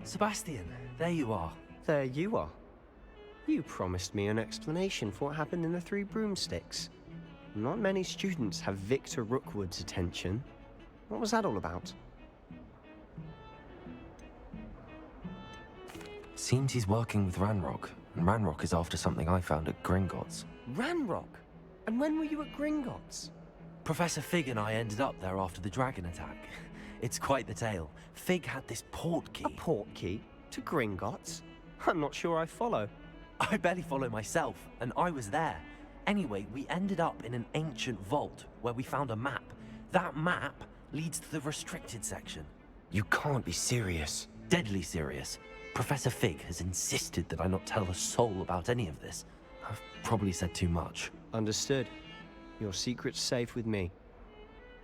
Sebastian, there you are. There you are. You promised me an explanation for what happened in the Three Broomsticks. Not many students have Victor Rookwood's attention. What was that all about? Seems he's working with Ranrock, and Ranrock is after something I found at Gringotts. Ranrock? And when were you at Gringotts? Professor Fig and I ended up there after the dragon attack. It's quite the tale. Fig had this port key. A port key? To Gringotts? I'm not sure I follow. I barely follow myself, and I was there. Anyway, we ended up in an ancient vault where we found a map. That map leads to the restricted section. You can't be serious. Deadly serious. Professor Fig has insisted that I not tell a soul about any of this. I've probably said too much. Understood. Your secret's safe with me.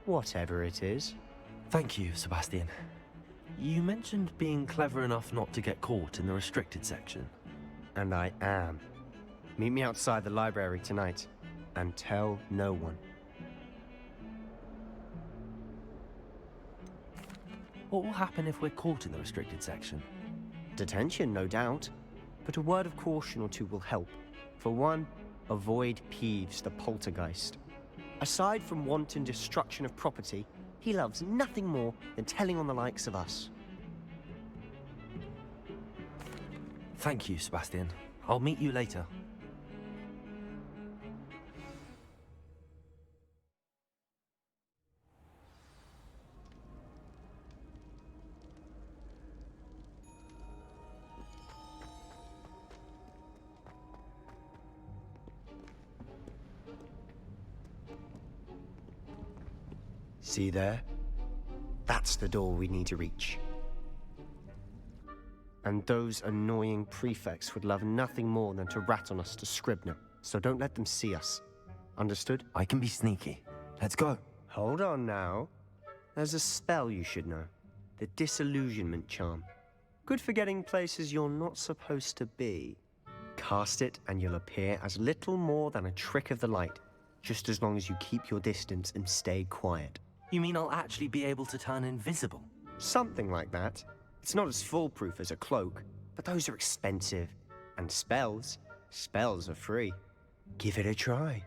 Whatever it is. Thank you, Sebastian. You mentioned being clever enough not to get caught in the restricted section. And I am. Meet me outside the library tonight, and tell no one. What will happen if we're caught in the restricted section? Detention, no doubt. But a word of caution or two will help. For one, avoid Peeves the poltergeist. Aside from wanton destruction of property, he loves nothing more than telling on the likes of us. Thank you, Sebastian. I'll meet you later. See there? That's the door we need to reach. And those annoying prefects would love nothing more than to rat on us to Scribner, so don't let them see us. Understood? I can be sneaky. Let's go. Hold on now. There's a spell you should know. The Disillusionment Charm. Good for getting places you're not supposed to be. Cast it and you'll appear as little more than a trick of the light, just as long as you keep your distance and stay quiet. You mean I'll actually be able to turn invisible? Something like that. It's not as foolproof as a cloak, but those are expensive. And spells are free. Give it a try.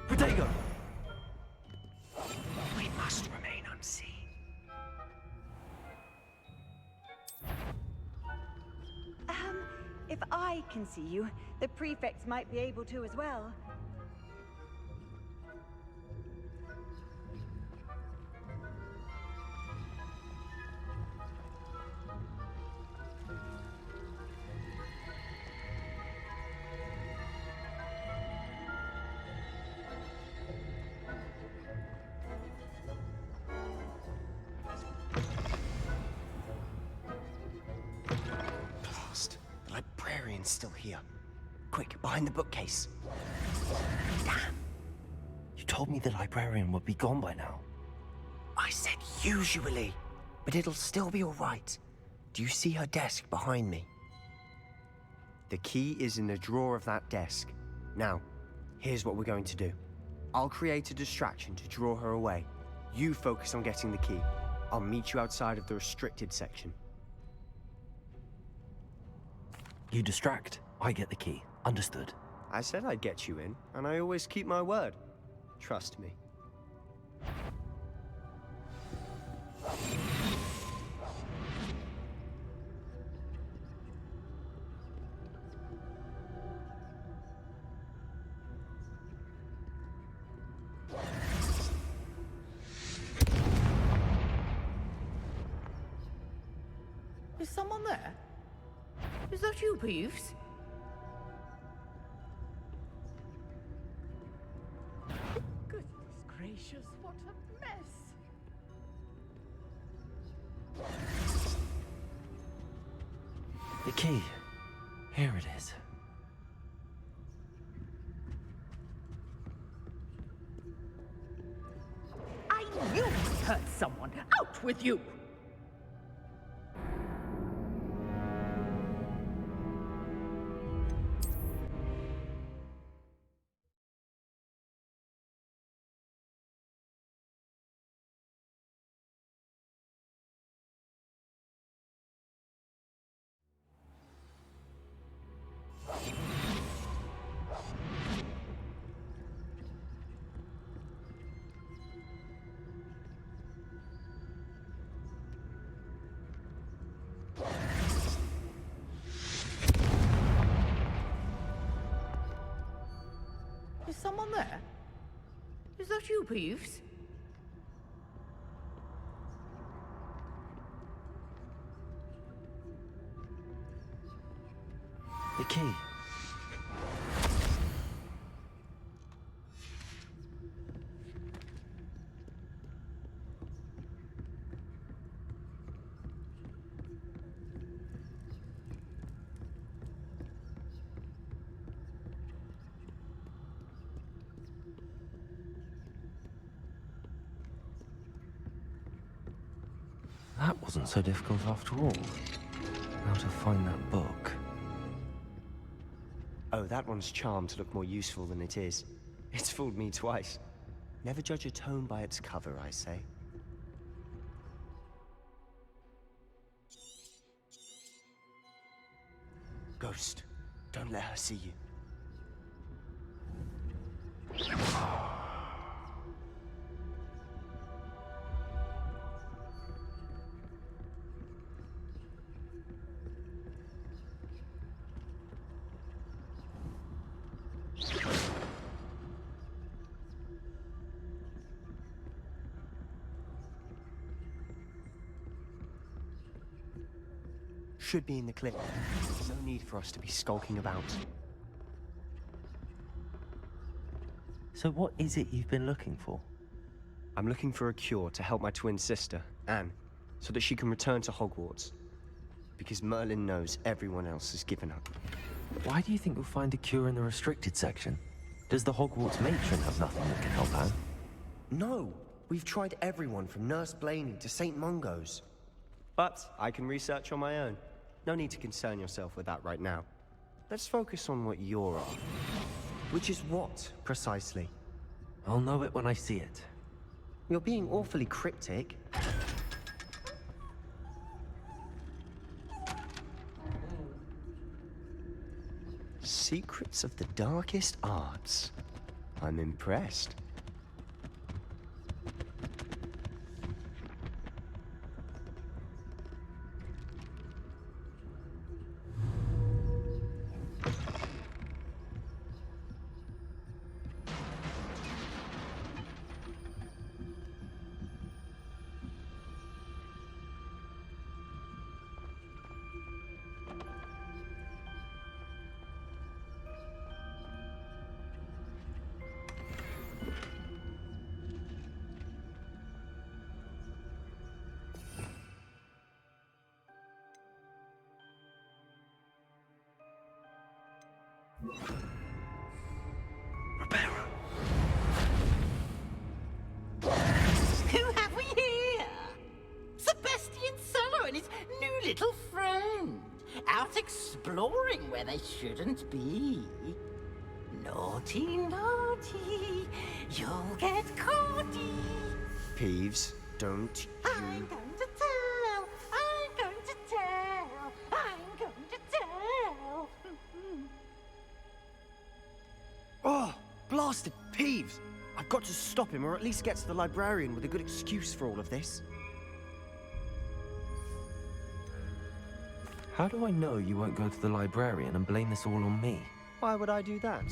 Protego! We must remain unseen. If I can see you, the prefects might be able to as well. Still here. Quick, behind the bookcase. Damn. You told me the librarian would be gone by now. I said usually, but it'll still be all right. Do you see her desk behind me? The key is in the drawer of that desk. Now, here's what we're going to do. I'll create a distraction to draw her away. You focus on getting the key. I'll meet you outside of the restricted section. You distract, I get the key. Understood. I said I'd get you in, and I always keep my word. Trust me. Is someone there? Is that you, Peeves? gracious, what a mess! The key. Here it is. I knew we hurt someone! Out with you! Is someone there? Is that you, Peeves? The key. That wasn't so difficult after all. How to find that book. Oh, that one's charmed to look more useful than it is. It's fooled me twice. Never judge a tome by its cover, I say. Ghost, don't let her see you. Should be in the clip. No need for us to be skulking about. So what is it you've been looking for? I'm looking for a cure to help my twin sister, Anne, so that she can return to Hogwarts. Because Merlin knows everyone else has given up. Why do you think you'll find a cure in the restricted section? Does the Hogwarts matron have nothing that can help Anne? No! We've tried everyone from Nurse Blaney to St. Mungo's. But I can research on my own. No need to concern yourself with that right now. Let's focus on what you're on. Which is what, precisely? I'll know it when I see it. You're being awfully cryptic. Secrets of the darkest arts. I'm impressed. Who have we here? Sebastian Cello and his new little friend. Out exploring where they shouldn't be. Naughty, naughty, you'll get caughty. Peeves, don't you... I'm going to tell, I'm going to tell, I'm going to tell. Oh, blasted Peeves! I've got to stop him, or at least get to the librarian with a good excuse for all of this. How do I know you won't go to the librarian and blame this all on me? Why would I do that?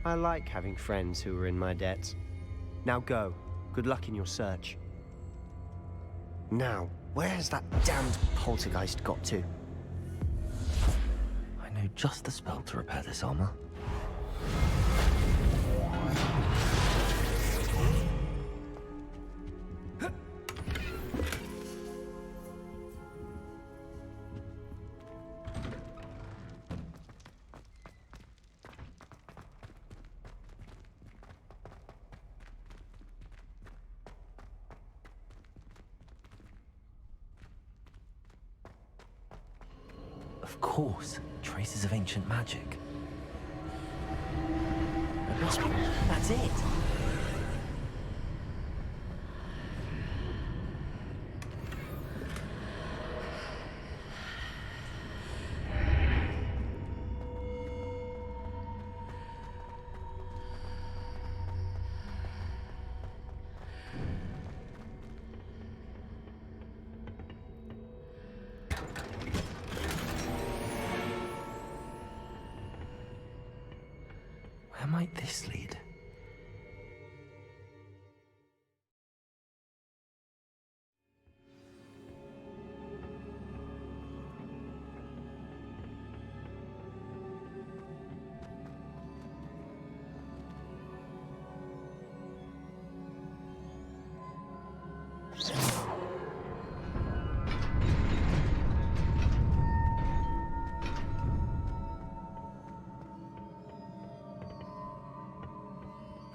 I like having friends who are in my debt. Now go. Good luck in your search. Now, where has that damned poltergeist got to? I know just the spell to repair this armor. Of course, traces of ancient magic. That's it! Where might this lead?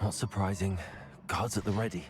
Not surprising. Guards at the ready.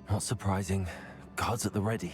Not surprising. Guards at the ready.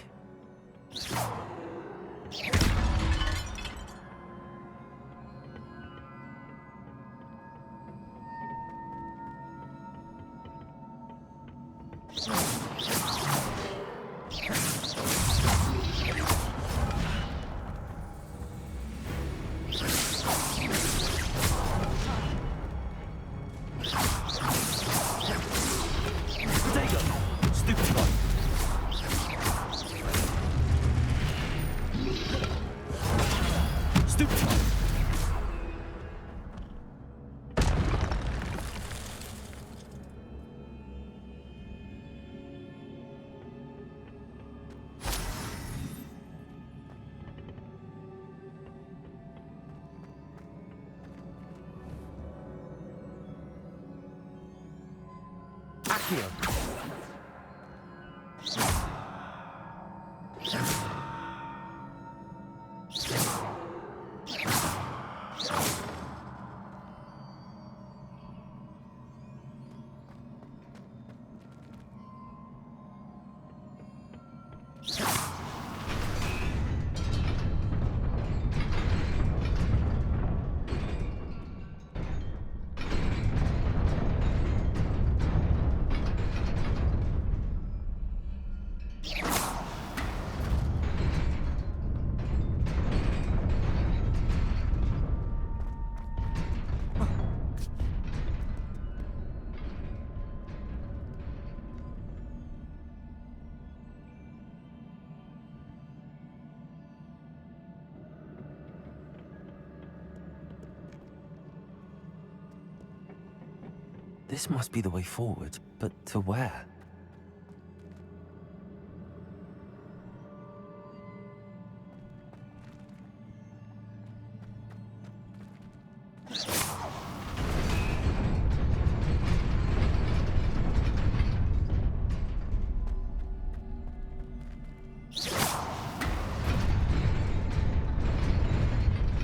This must be the way forward, but to where?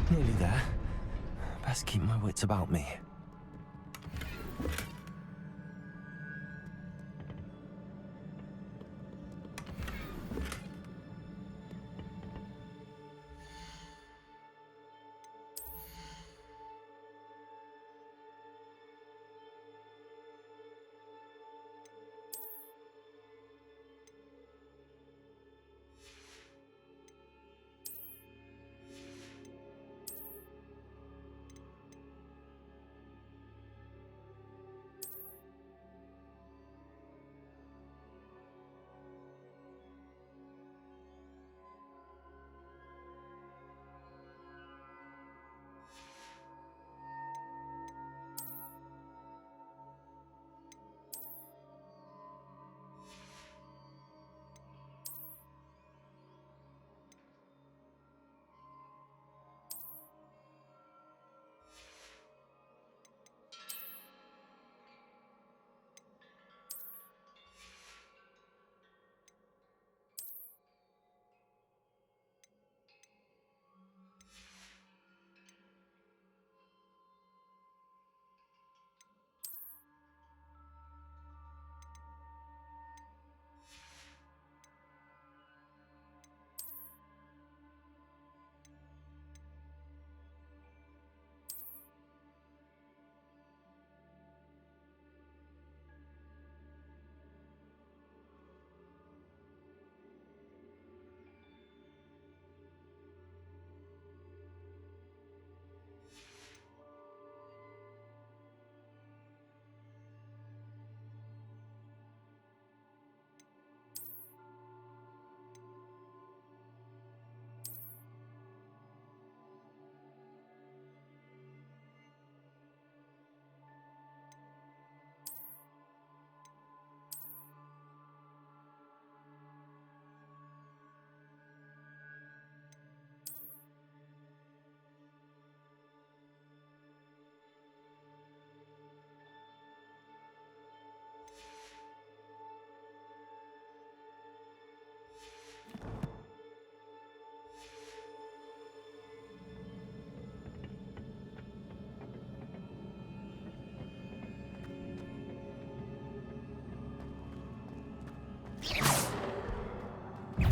Nearly there. Best keep my wits about me.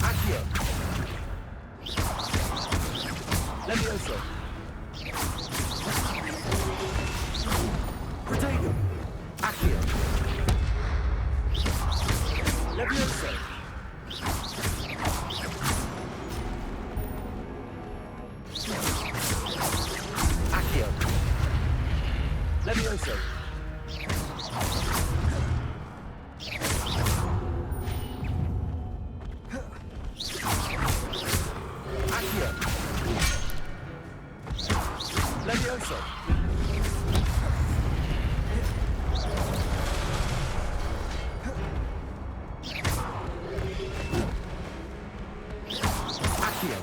Accio. Levioso. Protego. Accio. Levioso. Accio. Levioso. Accio. Levioso. Accio.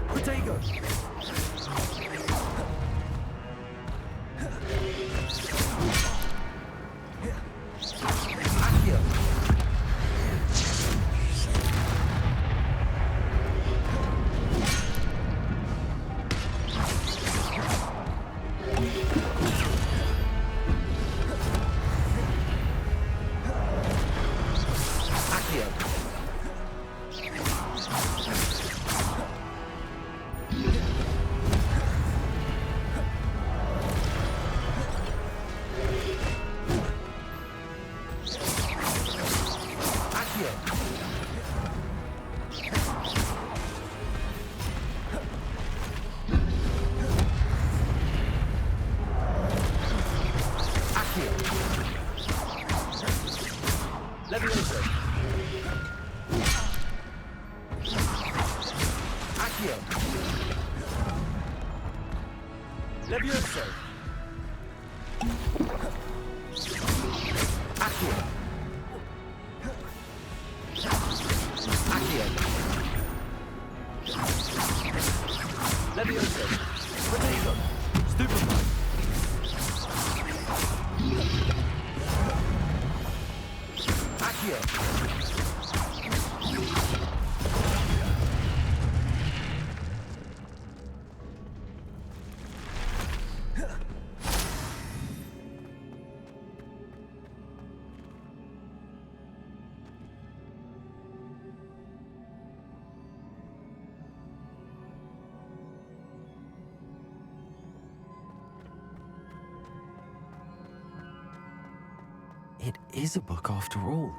Protego. Accio. Accio. Accio. Accio. Levioso. Accio. Levioso. Accio. Accio. Levioso. Protego. Stupefy. Accio. It is a book after all.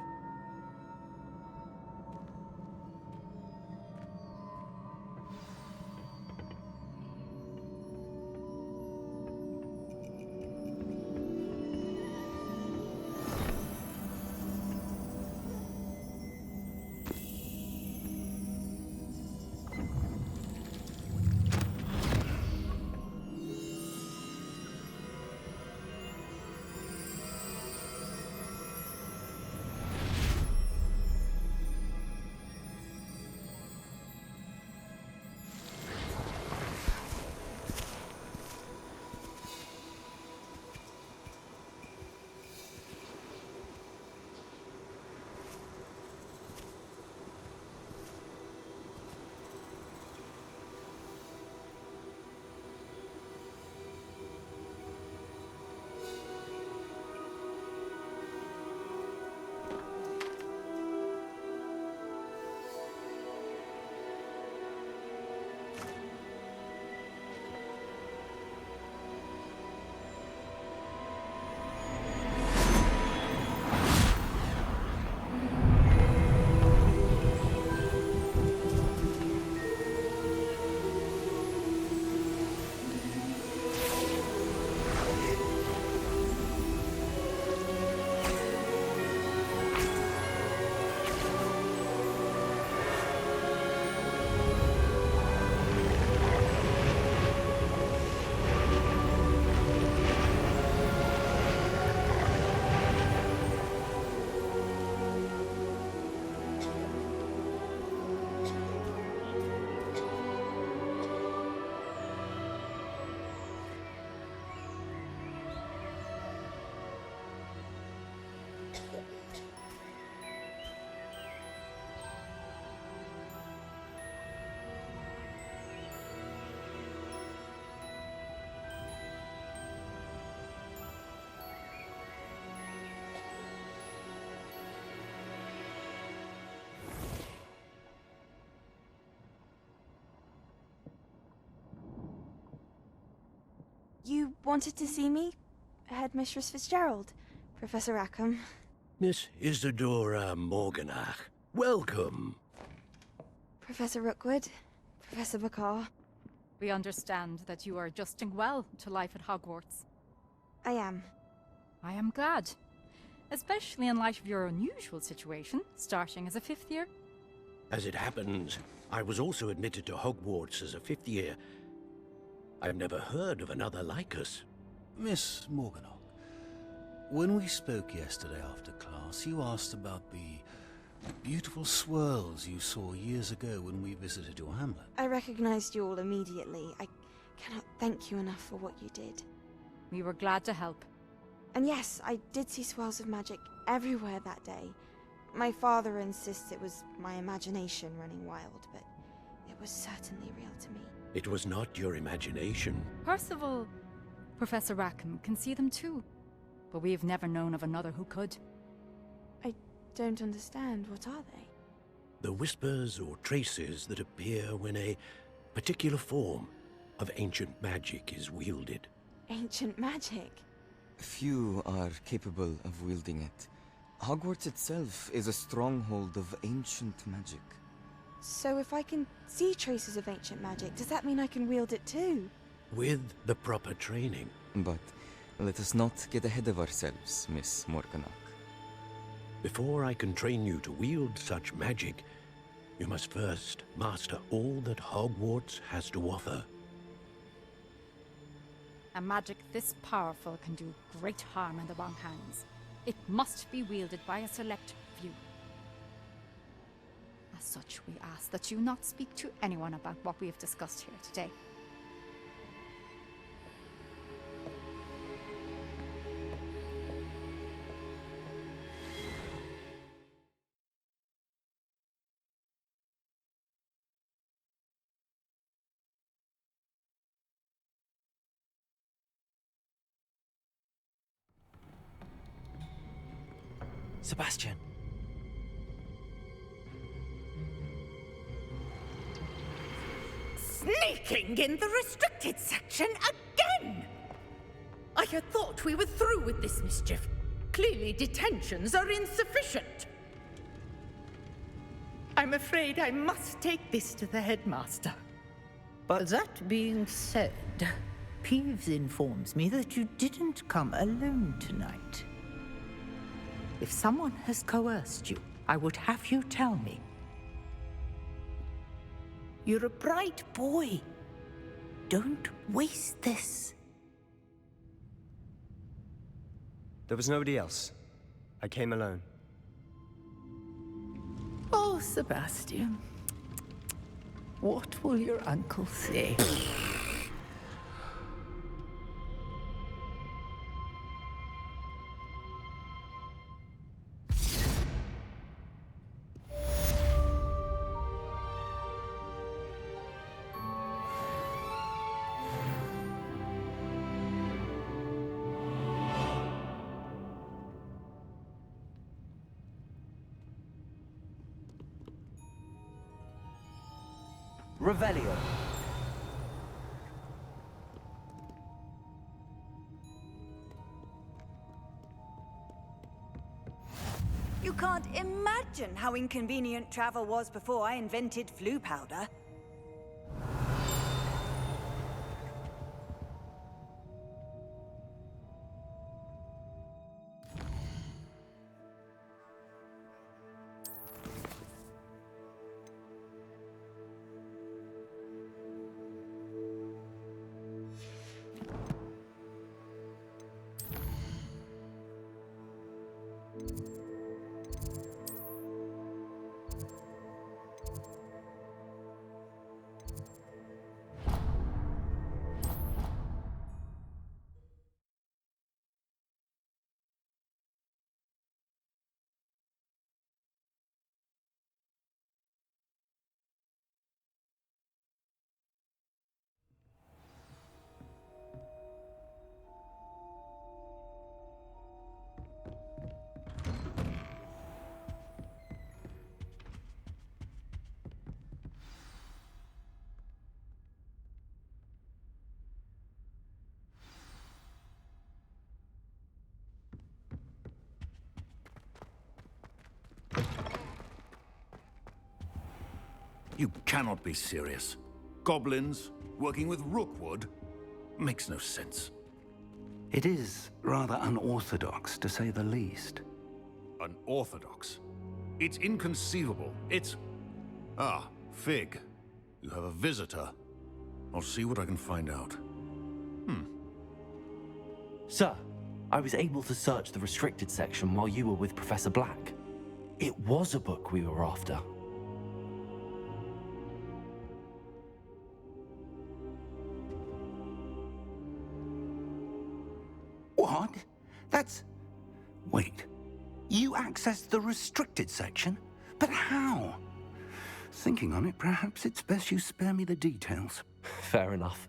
wanted to see me? Headmistress Fitzgerald, Professor Rackham. Miss Isadora Morganach, welcome. Professor Rookwood, Professor Bakar. We understand that you are adjusting well to life at Hogwarts. I am. I am glad. Especially in light of your unusual situation, starting as a 5th year. As it happens, I was also admitted to Hogwarts as a 5th year. I've never heard of another like us. Miss Morganach, when we spoke yesterday after class, you asked about the beautiful swirls you saw years ago when we visited your hamlet. I recognized you all immediately. I cannot thank you enough for what you did. We were glad to help. And yes, I did see swirls of magic everywhere that day. My father insists it was my imagination running wild, but it was certainly real to me. It was not your imagination. Percival, Professor Rackham can see them too. But we've never known of another who could. I don't understand. What are they? The whispers or traces that appear when a particular form of ancient magic is wielded. Ancient magic? Few are capable of wielding it. Hogwarts itself is a stronghold of ancient magic. So if I can see traces of ancient magic, does that mean I can wield it too? With the proper training. But let us not get ahead of ourselves, Miss Morganach. Before I can train you to wield such magic, you must first master all that Hogwarts has to offer. A magic this powerful can do great harm in the wrong hands. It must be wielded by a select few. As such, we ask that you not speak to anyone about what we have discussed here today. Sebastian. Sneaking in the restricted section again! I had thought we were through with this mischief. Clearly detentions are insufficient. I'm afraid I must take this to the headmaster. But that being said, Peeves informs me that you didn't come alone tonight. If someone has coerced you, I would have you tell me. You're a bright boy. Don't waste this. There was nobody else. I came alone. Oh, Sebastian. What will your uncle say? Revelio. You can't imagine how inconvenient travel was before I invented flu powder. You cannot be serious. Goblins working with Rookwood? Makes no sense. It is rather unorthodox, to say the least. Unorthodox? It's inconceivable. It's... Ah, Fig. You have a visitor. I'll see what I can find out. Sir, I was able to search the restricted section while you were with Professor Black. It was a book we were after. What? That's... Wait. You accessed the restricted section? But how? Thinking on it, perhaps it's best you spare me the details. Fair enough.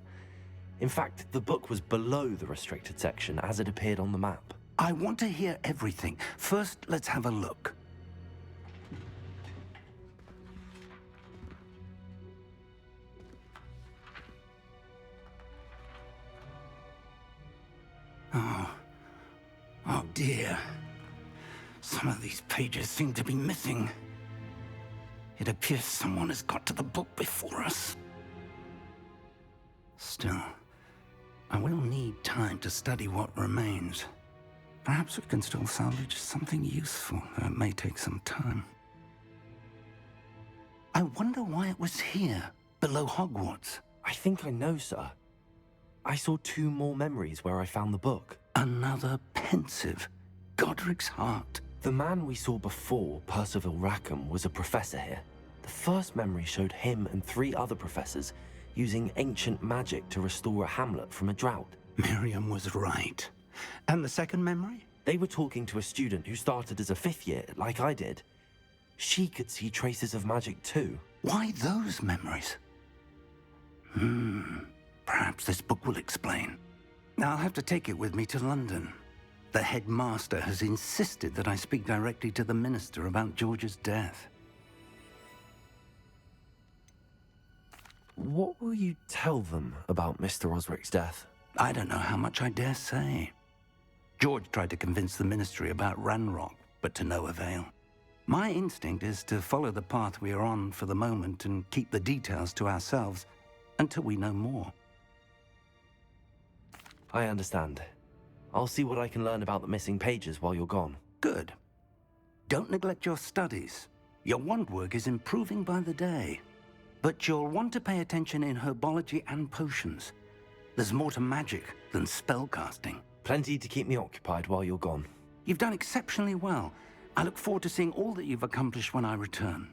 In fact, the book was below the restricted section as it appeared on the map. I want to hear everything. First, let's have a look. Oh dear. Some of these pages seem to be missing. It appears someone has got to the book before us. Still, I will need time to study what remains. Perhaps we can still salvage something useful, though it may take some time. I wonder why it was here, below Hogwarts. I think I know, sir. I saw 2 more memories where I found the book. Another pensive. Godric's heart. The man we saw before, Percival Rackham, was a professor here. The first memory showed him and 3 other professors using ancient magic to restore a hamlet from a drought. Miriam was right. And the second memory? They were talking to a student who started as a 5th year, like I did. She could see traces of magic too. Why those memories? Perhaps this book will explain. I'll have to take it with me to London. The headmaster has insisted that I speak directly to the minister about George's death. What will you tell them about Mr. Osric's death? I don't know how much I dare say. George tried to convince the ministry about Ranrock, but to no avail. My instinct is to follow the path we are on for the moment and keep the details to ourselves until we know more. I understand. I'll see what I can learn about the missing pages while you're gone. Good. Don't neglect your studies. Your wand work is improving by the day. But you'll want to pay attention in herbology and potions. There's more to magic than spellcasting. Plenty to keep me occupied while you're gone. You've done exceptionally well. I look forward to seeing all that you've accomplished when I return.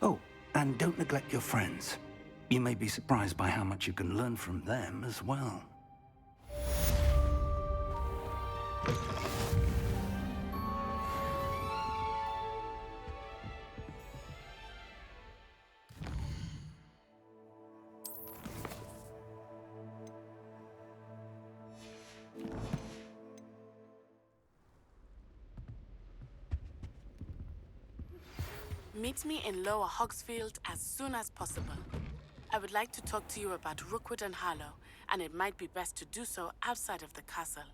Oh, and don't neglect your friends. You may be surprised by how much you can learn from them as well. Meet me in Lower Hogsfield as soon as possible. I would like to talk to you about Rookwood and Harlow, and it might be best to do so outside of the castle.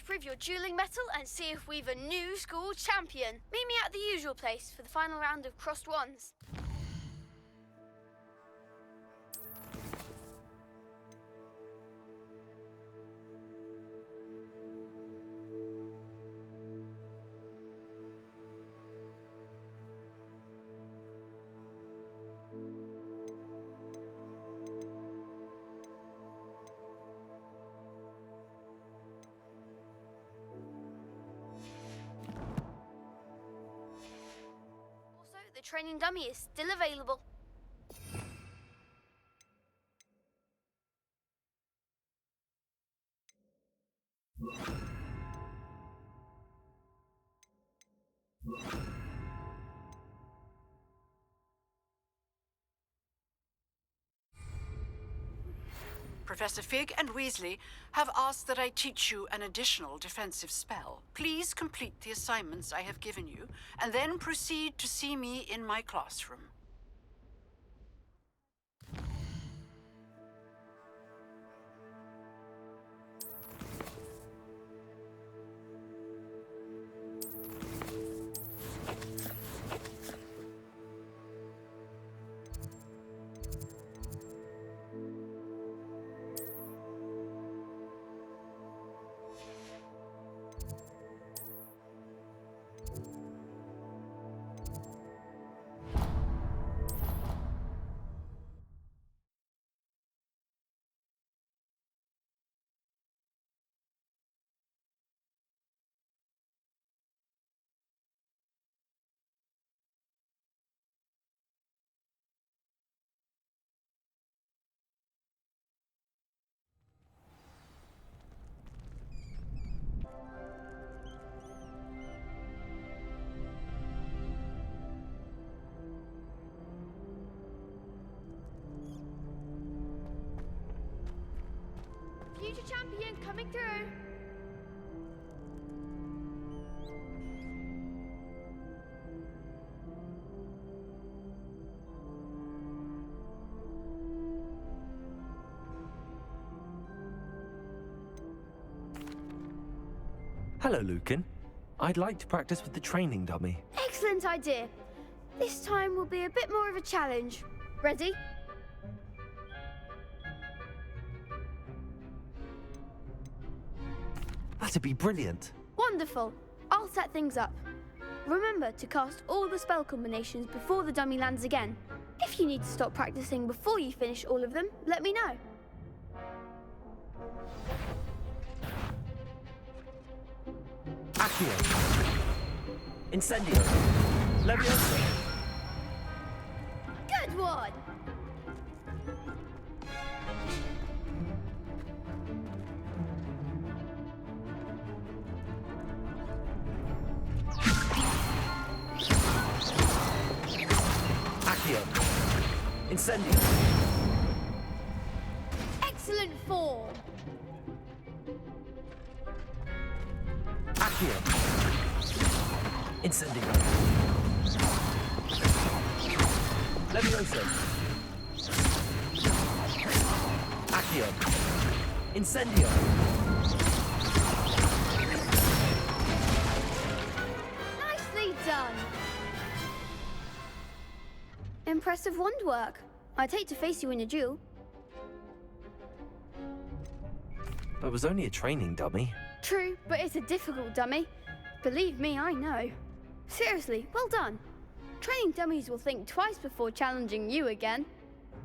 to prove your dueling mettle and see if we've a new school champion. Meet me at the usual place for the final round of crossed wands. The training dummy is still available. Professor Fig and Weasley have asked that I teach you an additional defensive spell. Please complete the assignments I have given you, and then proceed to see me in my classroom. Future champion coming through. Hello, Lucan. I'd like to practice with the training dummy. Excellent idea. This time will be a bit more of a challenge. Ready? That'd be brilliant. Wonderful. I'll set things up. Remember to cast all the spell combinations before the dummy lands again. If you need to stop practicing before you finish all of them, let me know. Accio. Incendio. Leviosa. Good one! Accio. Incendio. Excellent form! Accio. Incendio. Leviosa. Accio. Incendio. Nicely done! Impressive wand work. I'd hate to face you in a duel. It was only a training dummy. True, but it's a difficult dummy. Believe me, I know. Seriously, well done. Training dummies will think twice before challenging you again.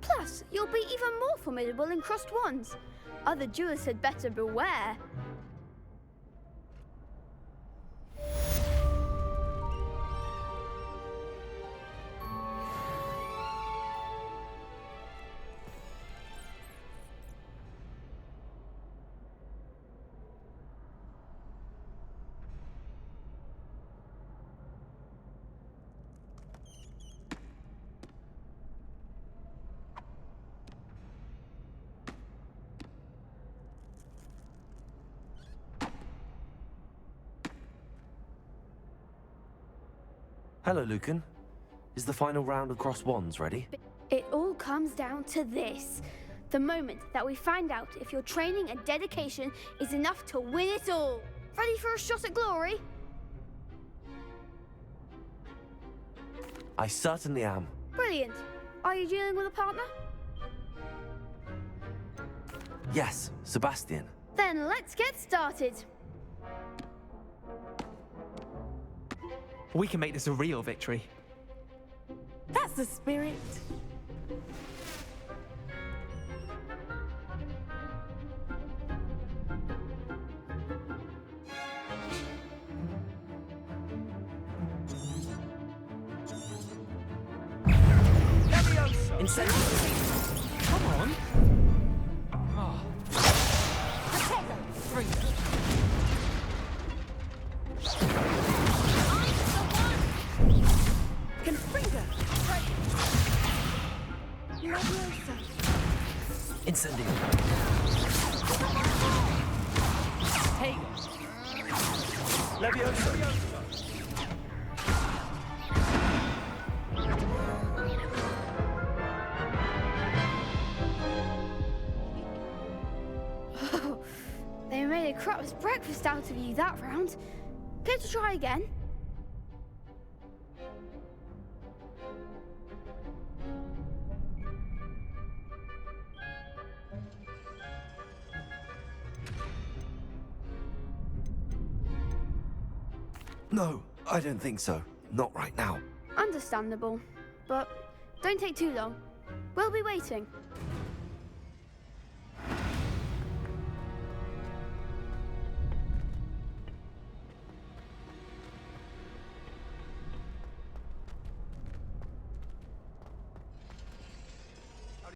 Plus, you'll be even more formidable in crossed wands. Other duelists had better beware. Hello, Lucan. Is the final round of cross wands ready? It all comes down to this. The moment that we find out if your training and dedication is enough to win it all. Ready for a shot at glory? I certainly am. Brilliant. Are you dealing with a partner? Yes, Sebastian. Then let's get started. We can make this a real victory. That's the spirit. Incentive. Come on. Oh. Incendio. Hey. Levioso. They made a crap's breakfast out of you that round. Care to try again? No, I don't think so. Not right now. Understandable. But don't take too long. We'll be waiting.